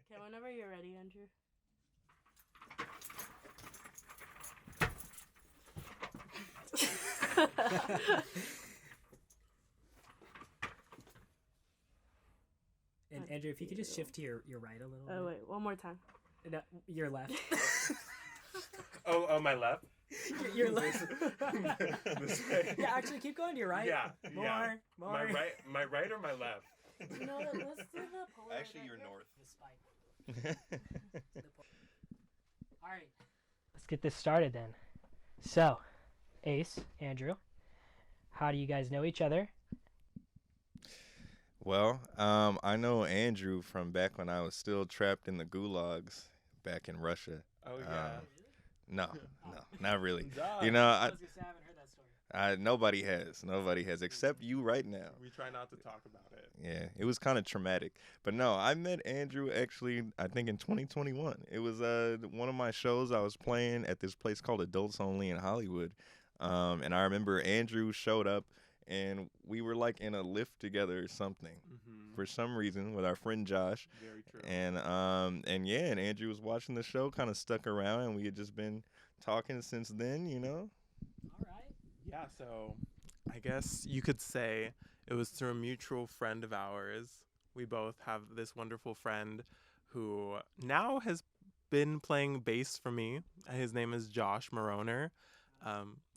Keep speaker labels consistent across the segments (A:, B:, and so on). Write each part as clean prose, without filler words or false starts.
A: Okay, whenever you're ready, Andrew.
B: And Andrew, if you could just shift to your right a little bit.
A: Oh, wait, one more time.
B: No, your left.
C: Oh, my left?
B: Your left.
C: This way.
B: Yeah, actually, keep going to your right.
C: Yeah.
B: More.
C: My right or my left?
A: You know what? Let's do the polar.
D: Actually, you're north.
B: The spike. All right. Let's get this started then. So, Ace, Andrew, how do you guys know each other?
D: Well, I know Andrew from back when I was still trapped in the gulags back in Russia.
C: Oh, yeah.
D: No, not really.
C: Duh.
D: You know,
B: I was gonna say I haven't heard that story.
D: nobody has, except you right now.
C: We try not to talk about it.
D: Yeah, it was kind of traumatic. But no, I met Andrew actually, I think in 2021. It was one of my shows I was playing at this place called Adults Only in Hollywood. And I remember Andrew showed up and we were like in a lift together or something for some reason with our friend Josh.
C: Very true.
D: And Andrew was watching the show, kind of stuck around, and we had just been talking since then, you know.
B: All right.
C: Yeah, so I guess you could say it was through a mutual friend of ours. We both have this wonderful friend who now has been playing bass for me. His name is Josh Moroner.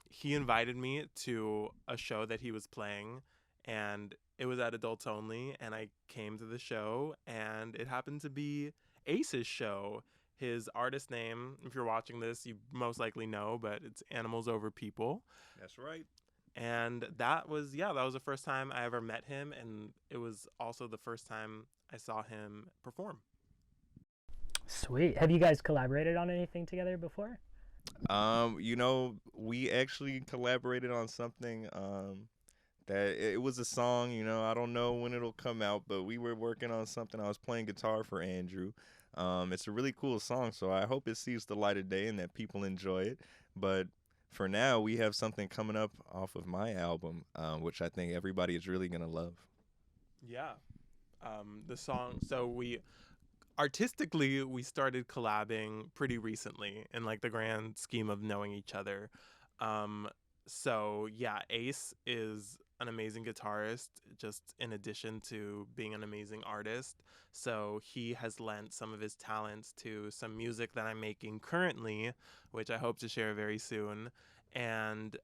C: He invited me to a show that he was playing, and it was at Adults Only, and I came to the show, and it happened to be Ace's show. His artist name, if you're watching this, you most likely know, but it's Animals Over People.
D: That's right.
C: And that was the first time I ever met him, and it was also the first time I saw him perform.
B: Sweet. Have you guys collaborated on anything together before?
D: You know, we actually collaborated on something that it was a song, you know, I don't know when it'll come out, but we were working on something. I was playing guitar for Andrew. It's a really cool song, so I hope it sees the light of day and that people enjoy it. But for now, we have something coming up off of my album, which I think everybody is really going to love.
C: Yeah. The song, so we started collabing pretty recently in like the grand scheme of knowing each other. So yeah, Ace is an amazing guitarist, just in addition to being an amazing artist. So he has lent some of his talents to some music that I'm making currently, which I hope to share very soon. And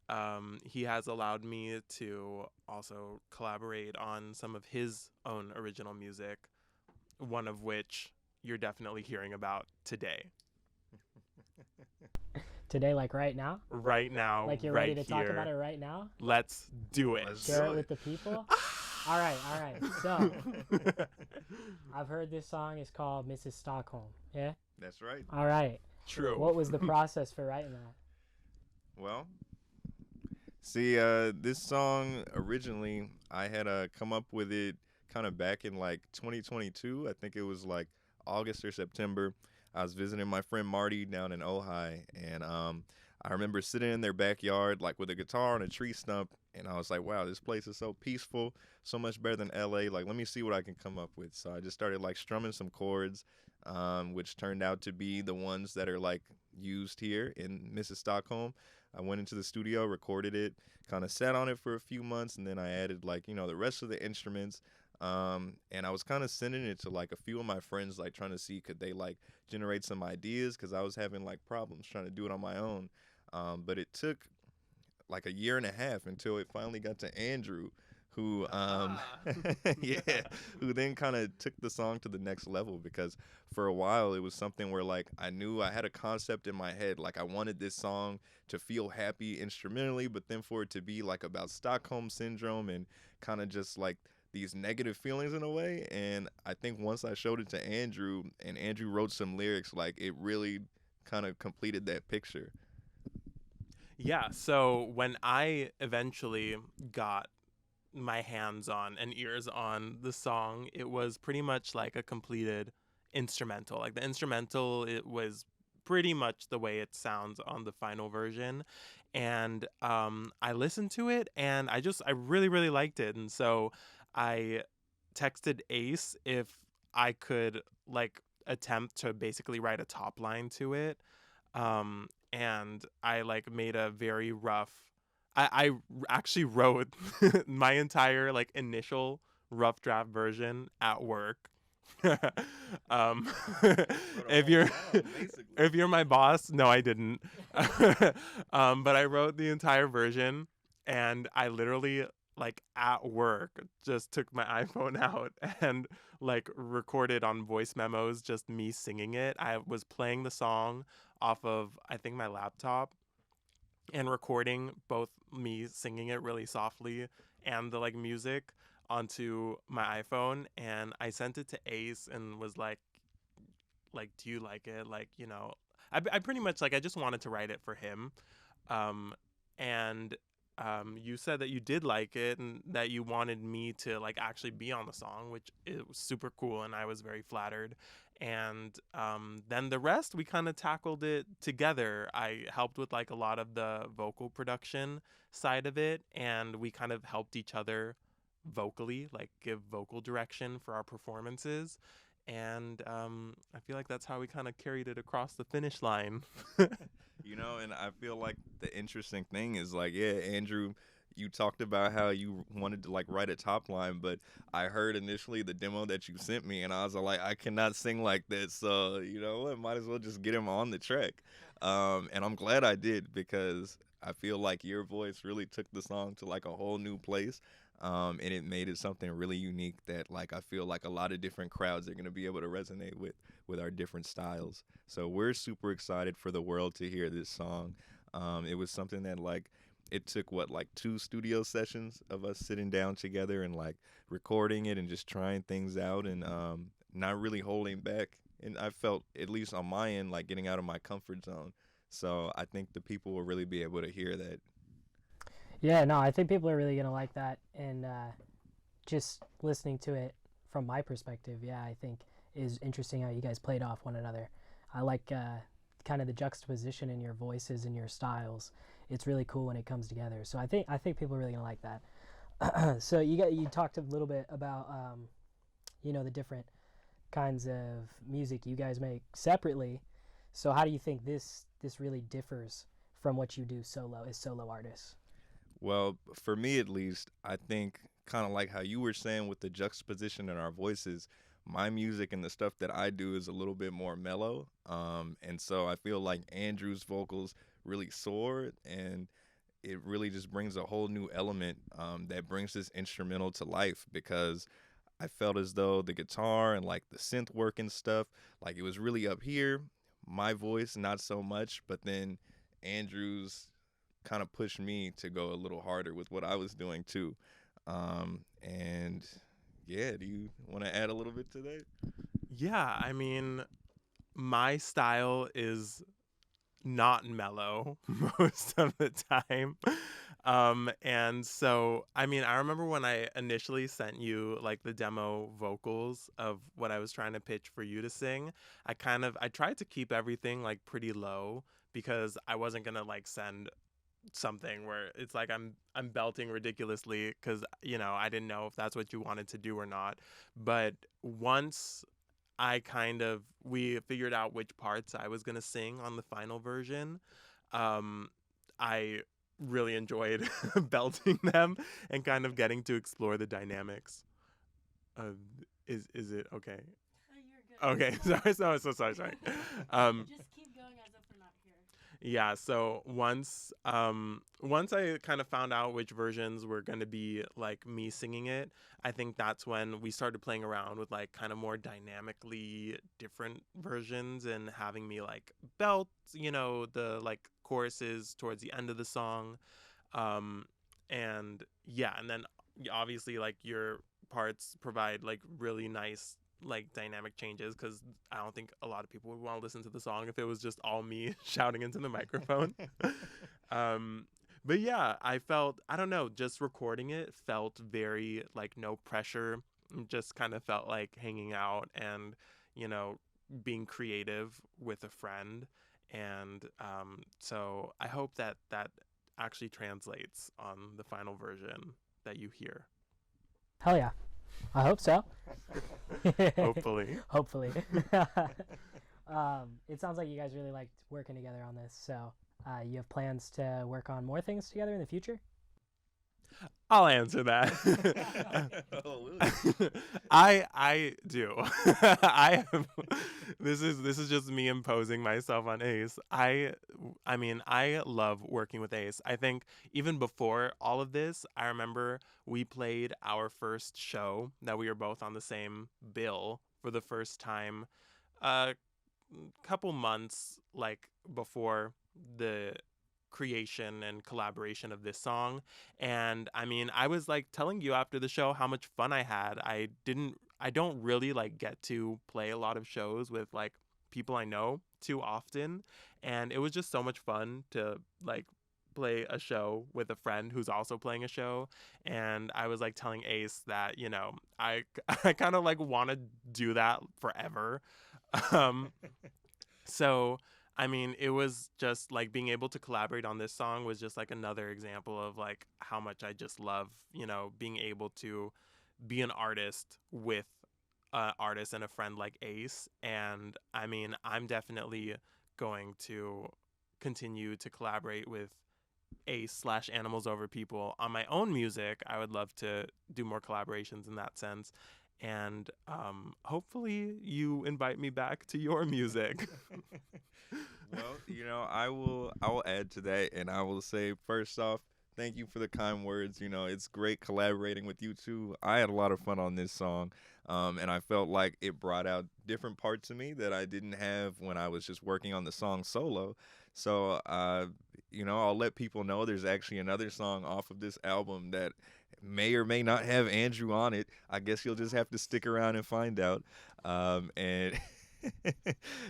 C: he has allowed me to also collaborate on some of his own original music, one of which you're definitely hearing about today.
B: Today, like right now?
C: Right now,
B: Like you're
C: right
B: ready to
C: here.
B: talk about it right now?
C: Let's do it.
B: Share it with the people? All right. So, I've heard this song is called Mrs. Stockholm. Yeah?
D: That's right.
B: All right.
C: True.
B: What was the process for writing that?
D: Well, see, this song originally, I had come up with it kind of back in like 2022. I think it was like August or September. I was visiting my friend Marty down in Ojai, and I remember sitting in their backyard like with a guitar on a tree stump, and I was like, wow, this place is so peaceful, so much better than LA. Like, let me see what I can come up with. So I just started like strumming some chords, which turned out to be the ones that are like used here in Mrs. Stockholm. I went into the studio, recorded it, kind of sat on it for a few months, and then I added like, you know, the rest of the instruments. And I was kind of sending it to like a few of my friends, like trying to see could they like generate some ideas, because I was having like problems trying to do it on my own. But it took like a year and a half until it finally got to Andrew, who who then kind of took the song to the next level, because for a while it was something where like I knew I had a concept in my head, like I wanted this song to feel happy instrumentally, but then for it to be like about Stockholm syndrome and kind of just like these negative feelings in a way. And I think once I showed it to Andrew and Andrew wrote some lyrics, like it really kind of completed that picture.
C: Yeah, so when I eventually got my hands on and ears on the song, it was pretty much like a completed instrumental. Like the instrumental, it was pretty much the way it sounds on the final version. And I listened to it and I really, really liked it. And so I texted Ace if I could like attempt to basically write a top line to it. And I like made a very rough. I actually wrote my entire like initial rough draft version at work. um, if you're if you're my boss, no, I didn't. But I wrote the entire version, and I literally like at work just took my iPhone out and like recorded on voice memos just me singing it. I was playing the song off of I think my laptop and recording both me singing it really softly and the like music onto my iPhone, and I sent it to Ace and was like do you like it, like, you know, I pretty much like I just wanted to write it for him. And you said that you did like it and that you wanted me to like actually be on the song, which it was super cool, and I was very flattered. And then the rest we kind of tackled it together. I helped with like a lot of the vocal production side of it, and we kind of helped each other vocally, like give vocal direction for our performances. And I feel like that's how we kind of carried it across the finish line.
D: You know, and I feel like the interesting thing is like, yeah, Andrew, you talked about how you wanted to like write a top line, but I heard initially the demo that you sent me, and I was like, I cannot sing like this, so you know what, might as well just get him on the track. And I'm glad I did, because I feel like your voice really took the song to like a whole new place. And it made it something really unique that like I feel like a lot of different crowds are gonna be able to resonate with our different styles. So we're super excited for the world to hear this song. It was something that like it took like 2 studio sessions of us sitting down together and like recording it and just trying things out, and not really holding back. And I felt, at least on my end, like getting out of my comfort zone. So I think the people will really be able to hear that.
B: Yeah, no, I think people are really gonna like that, and just listening to it from my perspective, yeah, I think is interesting how you guys played off one another. I like kind of the juxtaposition in your voices and your styles. It's really cool when it comes together. So I think people are really gonna like that. So you talked a little bit about you know, the different kinds of music you guys make separately. So how do you think this really differs from what you do solo as solo artists?
D: Well, for me at least, I think kind of like how you were saying with the juxtaposition in our voices, my music and the stuff that I do is a little bit more mellow. And so I feel like Andrew's vocals really soar, and it really just brings a whole new element that brings this instrumental to life, because I felt as though the guitar and like the synth work and stuff, like it was really up here. My voice, not so much, but then Andrew's kind of pushed me to go a little harder with what I was doing too. And yeah, do you want to add a little bit to that?
C: Yeah, I mean, my style is not mellow most of the time. And so, I mean, I remember when I initially sent you like the demo vocals of what I was trying to pitch for you to sing, I tried to keep everything like pretty low, because I wasn't gonna like send something where it's like I'm belting ridiculously, because you know I didn't know if that's what you wanted to do or not. But once we figured out which parts I was gonna sing on the final version, I really enjoyed belting them and kind of getting to explore the dynamics. Is it okay?
A: Oh, you're good.
C: Okay, sorry.
A: Just keep going as if we're not here.
C: Yeah, so once I kind of found out which versions were going to be like me singing it, I think that's when we started playing around with like kind of more dynamically different versions, and having me like belt, you know, the like choruses towards the end of the song. And yeah, and then obviously like your parts provide like really nice like dynamic changes, because I don't think a lot of people would want to listen to the song if it was just all me shouting into the microphone. But yeah, I don't know, just recording it felt very like no pressure. Just kind of felt like hanging out and, you know, being creative with a friend. And so I hope that actually translates on the final version that you hear.
B: Hell yeah. I hope so.
C: Hopefully.
B: Hopefully. It sounds like you guys really liked working together on this. So you have plans to work on more things together in the future?
C: I'll answer that.
D: Oh, will
C: I do. I am, this is just me imposing myself on Ace. I mean, I love working with Ace. I think even before all of this, I remember we played our first show that we were both on the same bill for the first time a couple months like before the creation and collaboration of this song. And I mean, I was like telling you after the show how much fun I had. I don't really like get to play a lot of shows with like people I know too often, and it was just so much fun to like play a show with a friend who's also playing a show. And I was like telling Ace that, you know, I I kind of like want to do that forever. um so, I mean, it was just like being able to collaborate on this song was just like another example of like how much I just love, you know, being able to be an artist with an artist and a friend like Ace. And I mean, I'm definitely going to continue to collaborate with Ace/Animals Over People on my own music. I would love to do more collaborations in that sense. And hopefully you invite me back to your music.
D: Well, you know, I will add to that, and I will say first off, thank you for the kind words. You know, it's great collaborating with you too. I had a lot of fun on this song, and I felt like it brought out different parts of me that I didn't have when I was just working on the song solo. So, you know, I'll let people know there's actually another song off of this album that may or may not have Andrew on it. I guess you'll just have to stick around and find out. And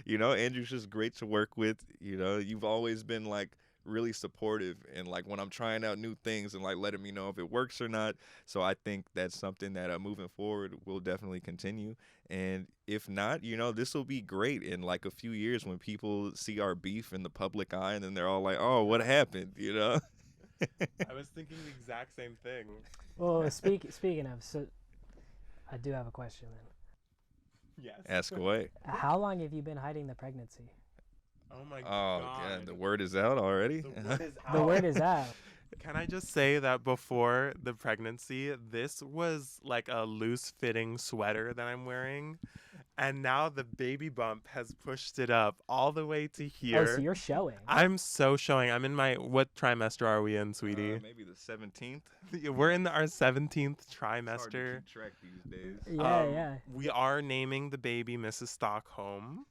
D: you know, Andrew's just great to work with. You know, you've always been like really supportive and like when I'm trying out new things and like letting me know if it works or not. So I think that's something that moving forward will definitely continue. And if not, you know, this will be great in like a few years when people see our beef in the public eye and then they're all like, oh, what happened? You know?
C: I was thinking the exact same thing.
B: Well, speaking of, so I do have a question then.
C: Yes.
D: Ask away.
B: How long have you been hiding the pregnancy?
C: Oh my
D: Oh,
C: god.
D: God. The word is out already?
C: The word is out.
B: The word is out.
C: Can I just say that before the pregnancy, this was like a loose fitting sweater that I'm wearing. And now the baby bump has pushed it up all the way to here.
B: Oh, so you're showing.
C: I'm so showing. I'm in my, what trimester are we in, sweetie?
D: Maybe the 17th.
C: We're in our 17th
D: It's hard to
C: trimester.
D: keep track these days.
B: Yeah.
C: We are naming the baby Mrs. Stockholm.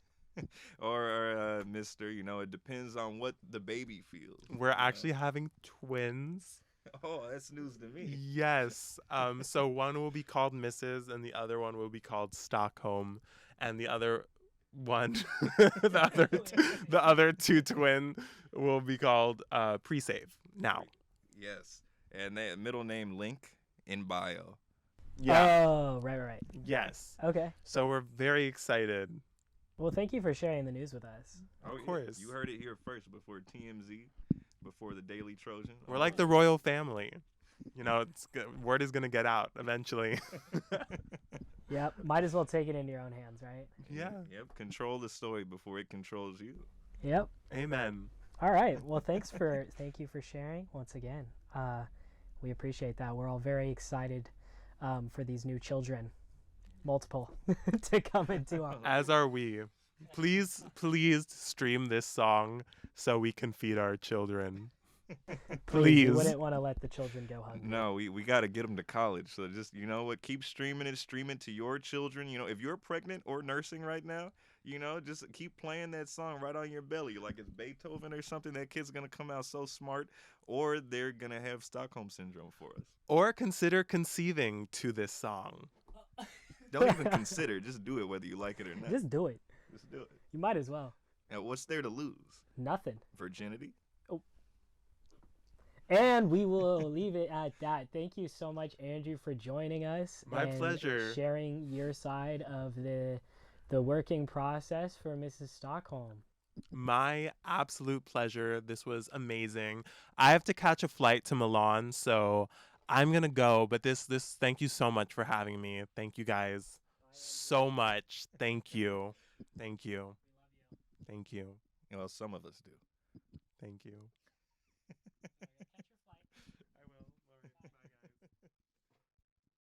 D: Or Mr. You know, it depends on what the baby feels.
C: We're actually having twins.
D: Oh, that's news to me.
C: Yes. So one will be called Mrs. and the other one will be called Stockholm, and the other one, the other two twin will be called Pre-Save. Now.
D: Yes. And that middle name link in bio.
C: Yeah.
B: Oh, right.
C: Yes.
B: Okay.
C: So we're very excited.
B: Well, thank you for sharing the news with us.
C: Of course.
D: You heard it here first before TMZ, before the Daily Trojan.
C: We're like the royal family. You know, word is gonna get out eventually.
B: Yep. Might as well take it into your own hands, right?
C: Yeah.
D: Yep. Control the story before it controls you.
B: Yep.
C: Amen.
B: All right. Well, thank you for sharing once again. We appreciate that. We're all very excited for these new children, multiple, to come into our.
C: As are we. Please stream this song so we can feed our children. Please.
B: You wouldn't want to let the children go hungry.
D: No, we got to get them to college. So just, you know what, keep streaming it to your children. You know, if you're pregnant or nursing right now, you know, just keep playing that song right on your belly. Like it's Beethoven or something. That kid's going to come out so smart, or they're going to have Stockholm Syndrome for us.
C: Or consider conceiving to this song.
D: Don't even consider. Just do it whether you like it or not.
B: Just do it.
D: Just do it.
B: You might as well.
D: Now, what's there to lose?
B: Nothing.
D: Virginity?
B: And we will leave it at that. Thank you so much, Andrew, for joining us.
C: My
B: and
C: pleasure.
B: Sharing your side of the working process for Mrs. Stockholm.
C: My absolute pleasure. This was amazing. I have to catch a flight to Milan, so I'm gonna go, but this thank you so much for having me. Thank you guys so much. Thank you. Thank you. Thank you.
D: Well, some of us do.
C: Thank you.